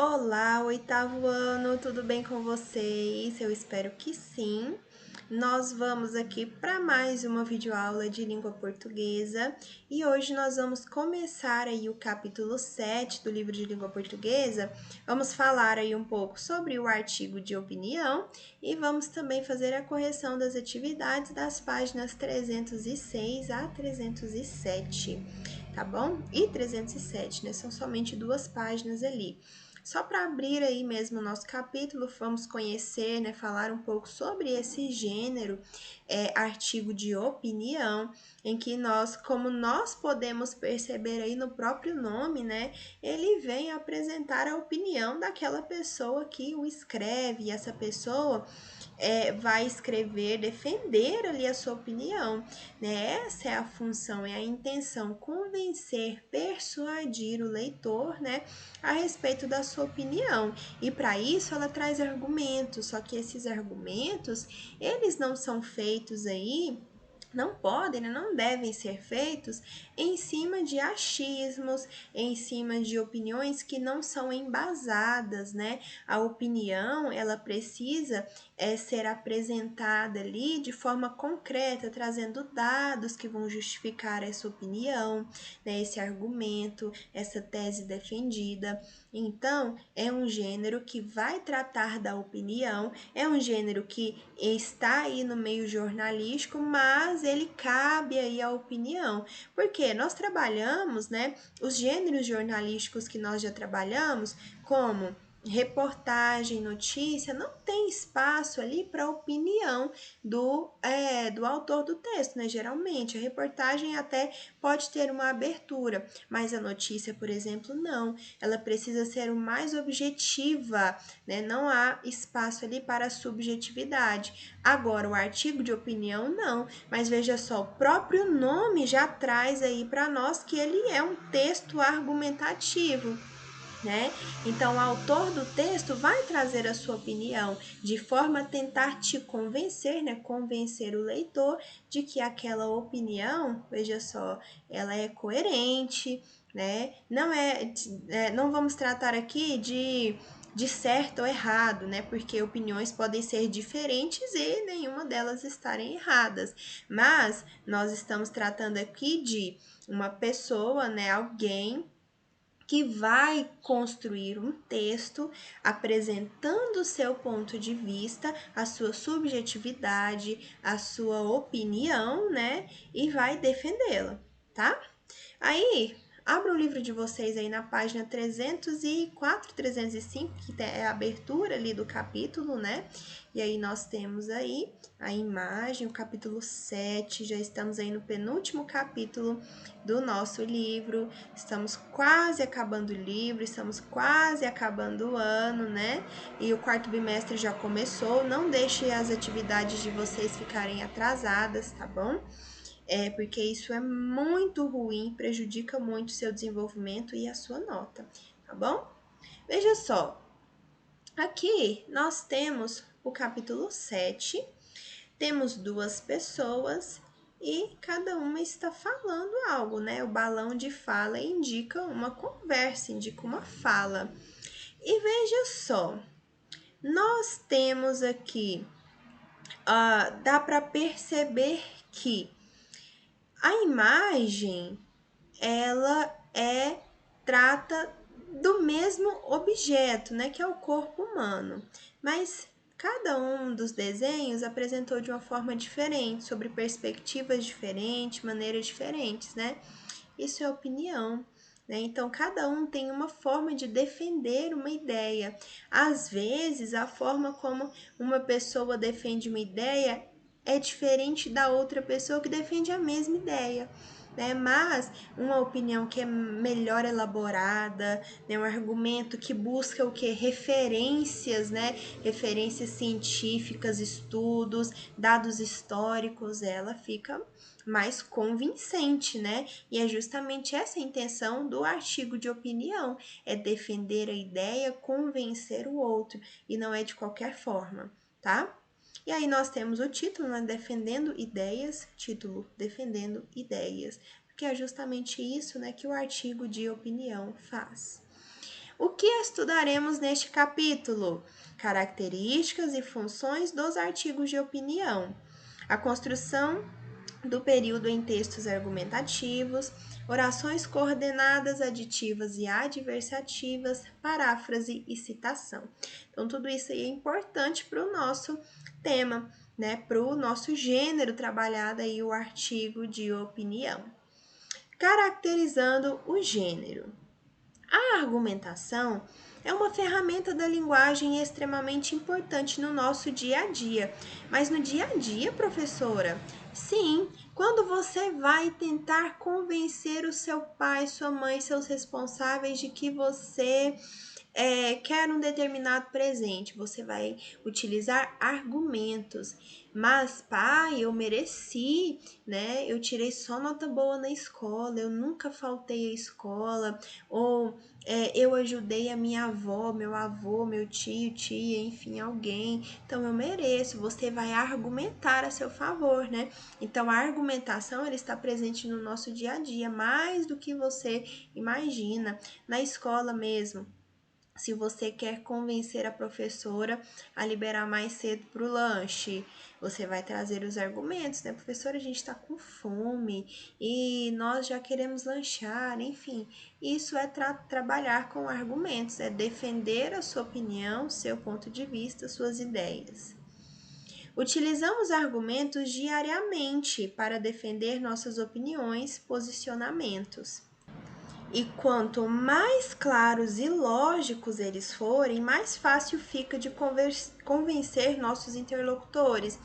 Olá, oitavo ano, tudo bem com vocês? Eu espero que sim. Nós vamos aqui para mais uma videoaula de língua portuguesa e hoje nós vamos começar aí o capítulo 7 do livro de língua portuguesa. Vamos falar aí um pouco sobre o artigo de opinião e vamos também fazer a correção das atividades das páginas 306 a 307, tá bom? E 307, né? São somente duas páginas ali. Só para abrir aí mesmo o nosso capítulo, vamos conhecer, né, falar um pouco sobre esse gênero, artigo de opinião, em que como nós podemos perceber aí no próprio nome, né, ele vem apresentar a opinião daquela pessoa que o escreve, e essa pessoa vai escrever, defender ali a sua opinião, né? Essa é a função, é a intenção, convencer, persuadir o leitor, né, a respeito da sua opinião. E para isso ela traz argumentos, só que esses argumentos, eles não são feitos aí, não podem, né, não devem ser feitos em cima de achismos, em cima de opiniões que não são embasadas, né? A opinião, ela precisa ser apresentada ali de forma concreta, trazendo dados que vão justificar essa opinião, né, esse argumento, essa tese defendida. Então, é um gênero que vai tratar da opinião, é um gênero que está aí no meio jornalístico, mas ele cabe aí à opinião. Porque nós trabalhamos, né, os gêneros jornalísticos que nós já trabalhamos, como reportagem, notícia, não tem espaço ali para opinião do autor do texto, né? Geralmente, a reportagem até pode ter uma abertura, mas a notícia, por exemplo, não. Ela precisa ser o mais objetiva, né? Não há espaço ali para subjetividade. Agora, o artigo de opinião, não. Mas veja só, o próprio nome já traz aí para nós que ele é um texto argumentativo, né? Então, o autor do texto vai trazer a sua opinião de forma a tentar te convencer, né? Convencer o leitor de que aquela opinião, veja só, ela é coerente, né? Não vamos tratar aqui de certo ou errado, né? Porque opiniões podem ser diferentes e nenhuma delas estarem erradas. Mas nós estamos tratando aqui de uma pessoa, né? Alguém que vai construir um texto apresentando o seu ponto de vista, a sua subjetividade, a sua opinião, né? E vai defendê-la, tá? Aí, abra o livro de vocês aí na página 304, 305, que é a abertura ali do capítulo, né? E aí nós temos aí a imagem, o capítulo 7, já estamos aí no penúltimo capítulo do nosso livro, estamos quase acabando o livro, estamos quase acabando o ano, né? E o quarto bimestre já começou, não deixe as atividades de vocês ficarem atrasadas, tá bom? Porque isso é muito ruim, prejudica muito o seu desenvolvimento e a sua nota, tá bom? Veja só, aqui nós temos o capítulo 7, temos duas pessoas e cada uma está falando algo, né? O balão de fala indica uma conversa, indica uma fala. E veja só, nós temos aqui, dá para perceber que a imagem, ela trata do mesmo objeto, né, que é o corpo humano, mas cada um dos desenhos apresentou de uma forma diferente, sobre perspectivas diferentes, maneiras diferentes, né? Isso é opinião, né? Então, cada um tem uma forma de defender uma ideia. Às vezes, a forma como uma pessoa defende uma ideia é diferente da outra pessoa que defende a mesma ideia, né? Mas uma opinião que é melhor elaborada, né? Um argumento que busca o que? Referências, né? Referências científicas, estudos, dados históricos, ela fica mais convincente, né? E é justamente essa a intenção do artigo de opinião, é defender a ideia, convencer o outro, e não é de qualquer forma, tá? E aí nós temos o título, né? Defendendo ideias, título Defendendo ideias, porque é justamente isso, né, que o artigo de opinião faz. O que estudaremos neste capítulo? Características e funções dos artigos de opinião. A construção do período em textos argumentativos, orações coordenadas, aditivas e adversativas, paráfrase e citação. Então, tudo isso aí é importante para o nosso tema, né? Para o nosso gênero trabalhado aí, o artigo de opinião. Caracterizando o gênero. A argumentação é uma ferramenta da linguagem extremamente importante no nosso dia a dia. Mas no dia a dia, professora? Sim, quando você vai tentar convencer o seu pai, sua mãe, seus responsáveis de que você quer um determinado presente, você vai utilizar argumentos. Mas, pai, eu mereci, né? Eu tirei só nota boa na escola, eu nunca faltei à escola, ou eu ajudei a minha avó, meu avô, meu tio, tia, enfim, alguém, então eu mereço. Você vai argumentar a seu favor, né? Então, a argumentação, ela está presente no nosso dia a dia, mais do que você imagina, na escola mesmo. Se você quer convencer a professora a liberar mais cedo para o lanche, você vai trazer os argumentos, né? Professora, a gente está com fome e nós já queremos lanchar, enfim. Isso é trabalhar com argumentos, é defender a sua opinião, seu ponto de vista, suas ideias. Utilizamos argumentos diariamente para defender nossas opiniões, posicionamentos. E quanto mais claros e lógicos eles forem, mais fácil fica de convencer nossos interlocutores.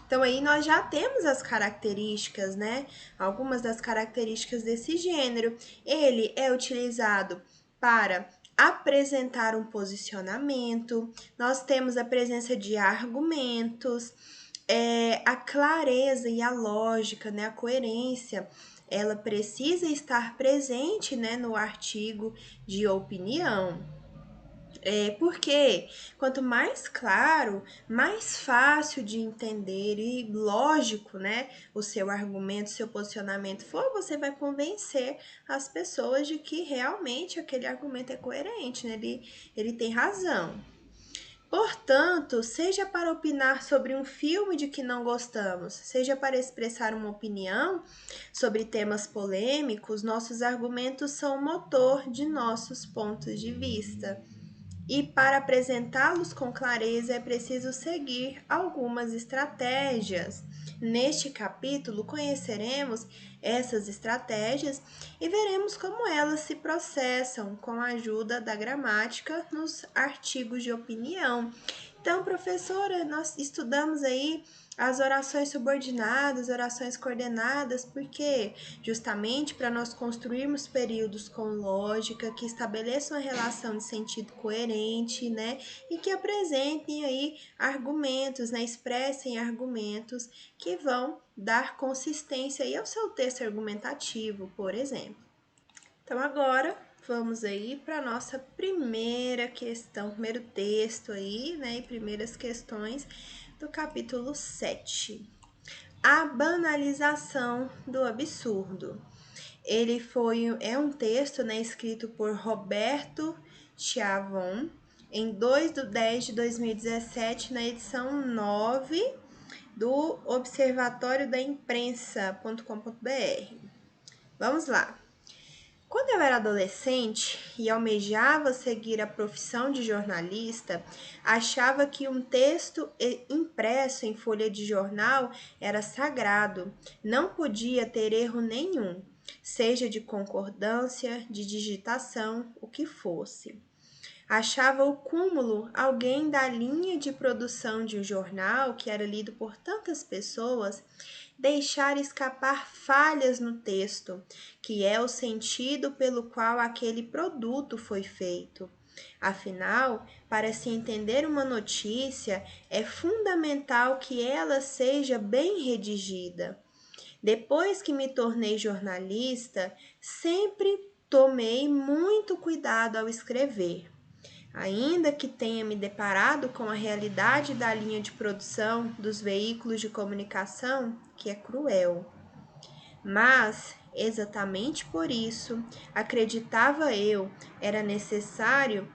Então, aí nós já temos as características, né? Algumas das características desse gênero. Ele é utilizado para apresentar um posicionamento, nós temos a presença de argumentos, a clareza e a lógica, né? A coerência, ela precisa estar presente, né, no artigo de opinião. Porque quanto mais claro, mais fácil de entender e lógico, né, o seu argumento, seu posicionamento for, você vai convencer as pessoas de que realmente aquele argumento é coerente, né, ele tem razão. Portanto, seja para opinar sobre um filme de que não gostamos, seja para expressar uma opinião sobre temas polêmicos, nossos argumentos são o motor de nossos pontos de vista. E para apresentá-los com clareza é preciso seguir algumas estratégias. Neste capítulo, conheceremos essas estratégias e veremos como elas se processam com a ajuda da gramática nos artigos de opinião. Então, professora, nós estudamos aí as orações subordinadas, orações coordenadas, porque justamente para nós construirmos períodos com lógica, que estabeleçam uma relação de sentido coerente, né? E que apresentem aí argumentos, né? Expressem argumentos que vão dar consistência aí ao seu texto argumentativo, por exemplo. Então, agora vamos aí para a nossa primeira questão, primeiro texto aí, né? E primeiras questões do capítulo 7. A banalização do absurdo. Ele é um texto, né, escrito por Roberto Chiavon em 2/10/2017, na edição 9 do Observatório da Imprensa.com.br. Vamos lá. Quando eu era adolescente e almejava seguir a profissão de jornalista, achava que um texto impresso em folha de jornal era sagrado, não podia ter erro nenhum, seja de concordância, de digitação, o que fosse. Achava o cúmulo alguém da linha de produção de um jornal que era lido por tantas pessoas deixar escapar falhas no texto, que é o sentido pelo qual aquele produto foi feito. Afinal, para se entender uma notícia, é fundamental que ela seja bem redigida. Depois que me tornei jornalista, sempre tomei muito cuidado ao escrever. Ainda que tenha me deparado com a realidade da linha de produção dos veículos de comunicação, que é cruel. Mas Exatamente por isso, acreditava eu, era necessário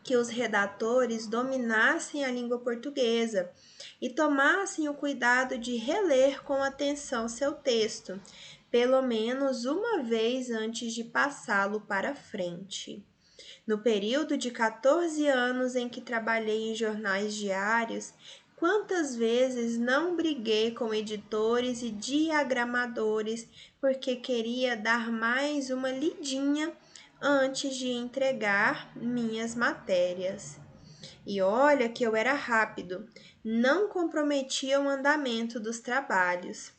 que os redatores dominassem a língua portuguesa e tomassem o cuidado de reler com atenção seu texto, pelo menos uma vez antes de passá-lo para frente. No período de 14 anos em que trabalhei em jornais diários, quantas vezes não briguei com editores e diagramadores porque queria dar mais uma lidinha antes de entregar minhas matérias. E olha que eu era rápido, não comprometia o andamento dos trabalhos,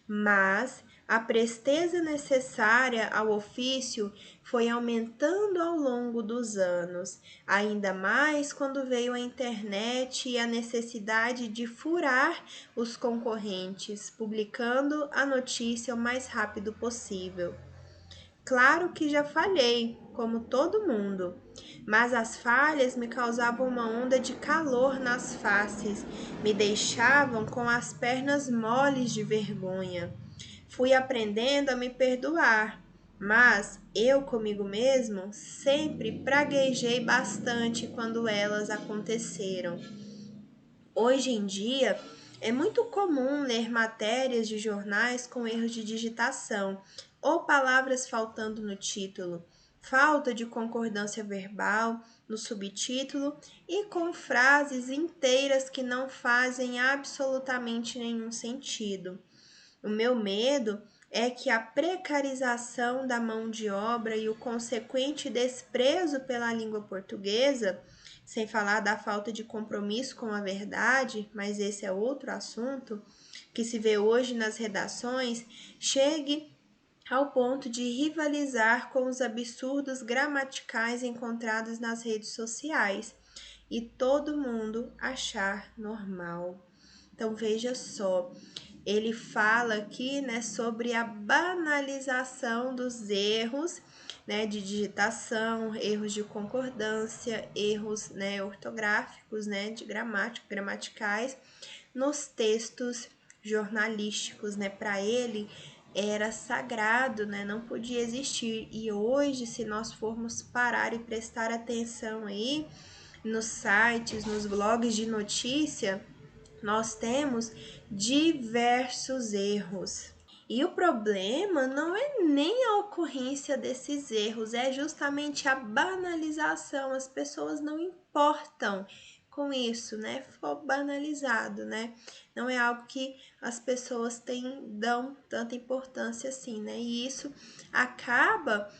mas a presteza necessária ao ofício foi aumentando ao longo dos anos, ainda mais quando veio a internet e a necessidade de furar os concorrentes, publicando a notícia o mais rápido possível. Claro que já falhei, como todo mundo, mas as falhas me causavam uma onda de calor nas faces, me deixavam com as pernas moles de vergonha. Fui aprendendo a me perdoar, mas eu comigo mesmo sempre praguejei bastante quando elas aconteceram. Hoje em dia, é muito comum ler matérias de jornais com erros de digitação ou palavras faltando no título, falta de concordância verbal no subtítulo e com frases inteiras que não fazem absolutamente nenhum sentido. O meu medo é que a precarização da mão de obra e o consequente desprezo pela língua portuguesa, sem falar da falta de compromisso com a verdade, mas esse é outro assunto, que se vê hoje nas redações, chegue ao ponto de rivalizar com os absurdos gramaticais encontrados nas redes sociais e todo mundo achar normal. Então veja só, ele fala aqui, né, sobre a banalização dos erros, né, de digitação, erros de concordância, erros, né, ortográficos, né, de gramática, gramaticais nos textos jornalísticos, né? Para ele era sagrado, né? Não podia existir. E hoje, se nós formos parar e prestar atenção aí nos sites, nos blogs de notícia, nós temos diversos erros. E o problema não é nem a ocorrência desses erros, é justamente a banalização. As pessoas não importam com isso, né? Ficou banalizado, né? Não é algo que as pessoas dão tanta importância assim, né? E isso acaba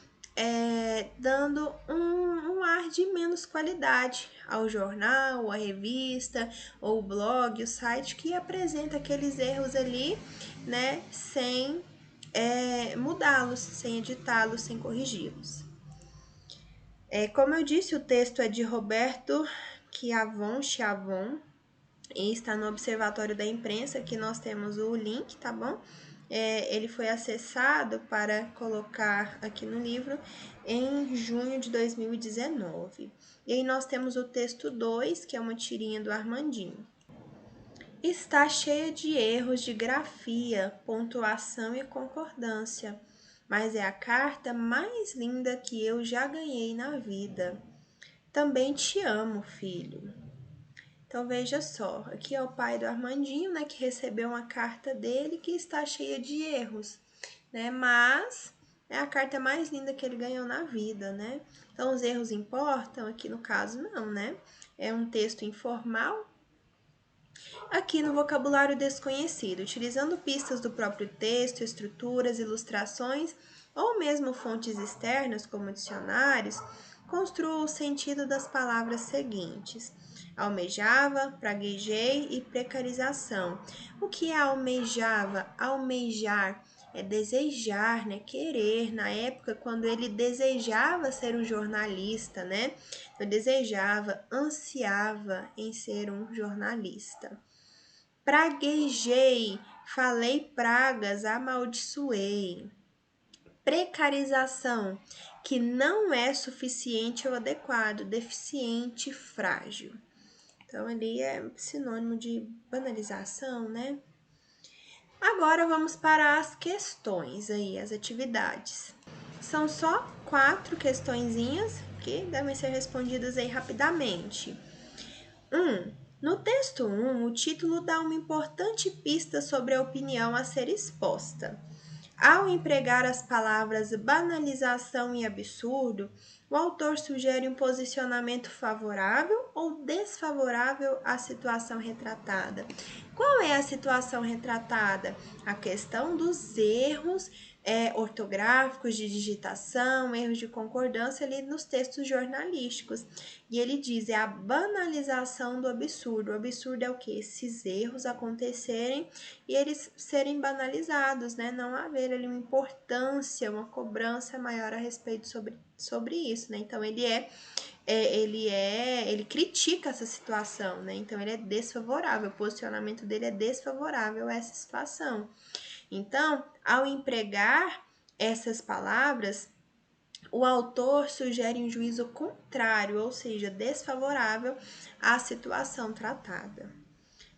dando um ar de menos qualidade ao jornal, à revista, ou o blog, o site que apresenta aqueles erros ali, né, sem mudá-los, sem editá-los, sem corrigi-los. Como eu disse, o texto é de Roberto Chiavon, e está no Observatório da Imprensa, que nós temos o link, tá bom? Ele foi acessado para colocar aqui no livro em junho de 2019. E aí nós temos o texto 2, que é uma tirinha do Armandinho. Está cheia de erros de grafia, pontuação e concordância, mas é a carta mais linda que eu já ganhei na vida. Também te amo, filho. Então veja só, aqui é o pai do Armandinho, né, que recebeu uma carta dele que está cheia de erros, né? Mas é a carta mais linda que ele ganhou na vida, né? Então os erros importam? Aqui no caso não, né? É um texto informal. Aqui no vocabulário desconhecido, utilizando pistas do próprio texto, estruturas, ilustrações ou mesmo fontes externas como dicionários, construa o sentido das palavras seguintes: almejava, praguejei e precarização. O que é almejava? Almejar é desejar, né? Querer. Na época, quando ele desejava ser um jornalista, né? Eu desejava, ansiava em ser um jornalista. Praguejei, falei pragas, amaldiçoei. Precarização, que não é suficiente ou adequado, deficiente, frágil. Então, ali é sinônimo de banalização, né? Agora vamos para as questões aí, as atividades. São só 4 questõezinhas que devem ser respondidas aí rapidamente. 1. No texto 1, o título dá uma importante pista sobre a opinião a ser exposta. Ao empregar as palavras banalização e absurdo, o autor sugere um posicionamento favorável ou desfavorável à situação retratada. Qual é a situação retratada? A questão dos erros ortográficos de digitação, erros de concordância ali nos textos jornalísticos. E ele diz, é a banalização do absurdo. O absurdo é o quê? Esses erros acontecerem e eles serem banalizados, né? Não haver ali uma importância, uma cobrança maior a respeito sobre isso, né? Então, ele critica essa situação, né? Então, ele é desfavorável, o posicionamento dele é desfavorável a essa situação. Então, ao empregar essas palavras, o autor sugere um juízo contrário, ou seja, desfavorável à situação tratada.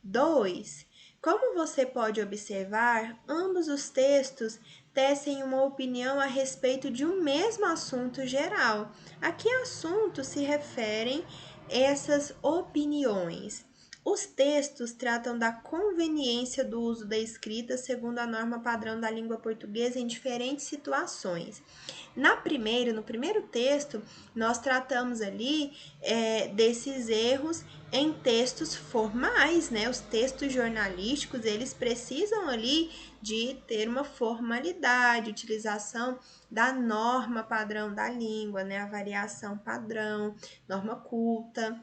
2. Como você pode observar, ambos os textos tecem uma opinião a respeito de um mesmo assunto geral. A que assunto se referem essas opiniões? Os textos tratam da conveniência do uso da escrita segundo a norma padrão da língua portuguesa em diferentes situações. No primeiro texto, nós tratamos ali desses erros em textos formais, né? Os textos jornalísticos, eles precisam ali de ter uma formalidade, utilização da norma padrão da língua, né? A variação padrão, norma culta,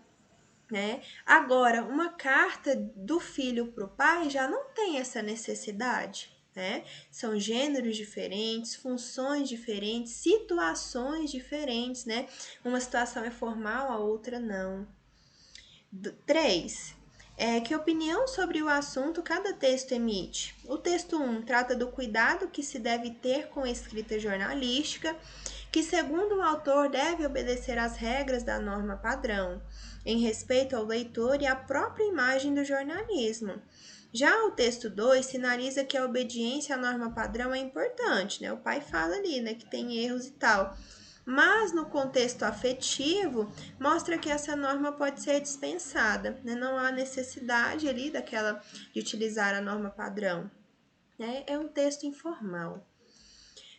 né? Agora, uma carta do filho para o pai já não tem essa necessidade, né? São gêneros diferentes, funções diferentes, situações diferentes, né? Uma situação é formal, a outra não. 3. Que opinião sobre o assunto cada texto emite? O texto 1 trata do cuidado que se deve ter com a escrita jornalística, que, segundo o autor, deve obedecer às regras da norma padrão, em respeito ao leitor e à própria imagem do jornalismo. Já o texto 2 sinaliza que a obediência à norma padrão é importante, né? O pai fala ali, né, que tem erros e tal. Mas no contexto afetivo, mostra que essa norma pode ser dispensada, né? Não há necessidade ali de utilizar a norma padrão, né? É um texto informal.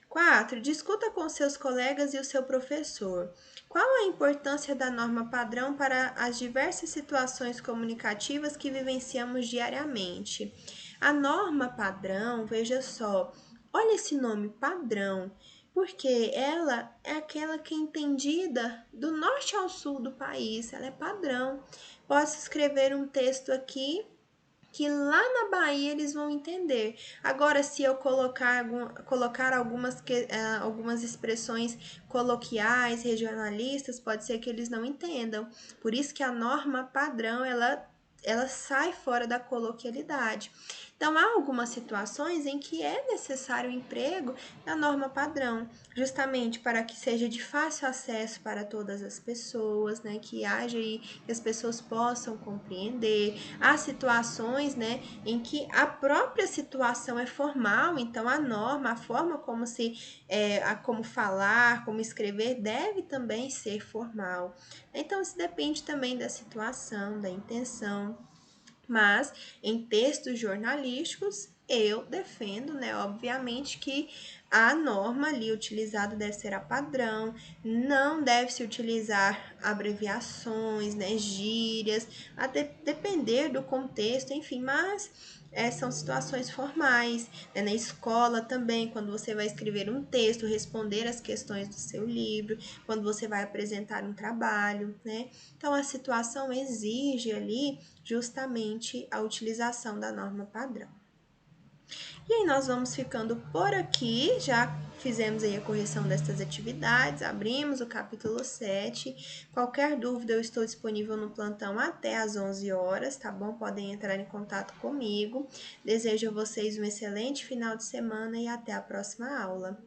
4. Discuta com seus colegas e o seu professor. Qual a importância da norma padrão para as diversas situações comunicativas que vivenciamos diariamente? A norma padrão, veja só, olha esse nome padrão, porque ela é aquela que é entendida do norte ao sul do país, ela é padrão. Posso escrever um texto aqui que lá na Bahia eles vão entender. Agora, se eu colocar algumas expressões coloquiais, regionalistas, pode ser que eles não entendam. Por isso que a norma padrão, ela sai fora da coloquialidade. Então, há algumas situações em que é necessário o emprego da norma padrão, justamente para que seja de fácil acesso para todas as pessoas, né? Que haja aí, que as pessoas possam compreender. Há situações, né, em que a própria situação é formal, então a norma, a forma como falar, como escrever, deve também ser formal. Então, isso depende também da situação, da intenção. Mas em textos jornalísticos, eu defendo, né, obviamente, que a norma ali utilizada deve ser a padrão, não deve se utilizar abreviações, né, gírias, a depender do contexto, enfim, mas são situações formais, né? Na escola também, quando você vai escrever um texto, responder as questões do seu livro, quando você vai apresentar um trabalho, né? Então, a situação exige ali justamente a utilização da norma padrão. E aí nós vamos ficando por aqui, já fizemos aí a correção destas atividades, abrimos o capítulo 7. Qualquer dúvida, eu estou disponível no plantão até às 11 horas, tá bom? Podem entrar em contato comigo. Desejo a vocês um excelente final de semana e até a próxima aula.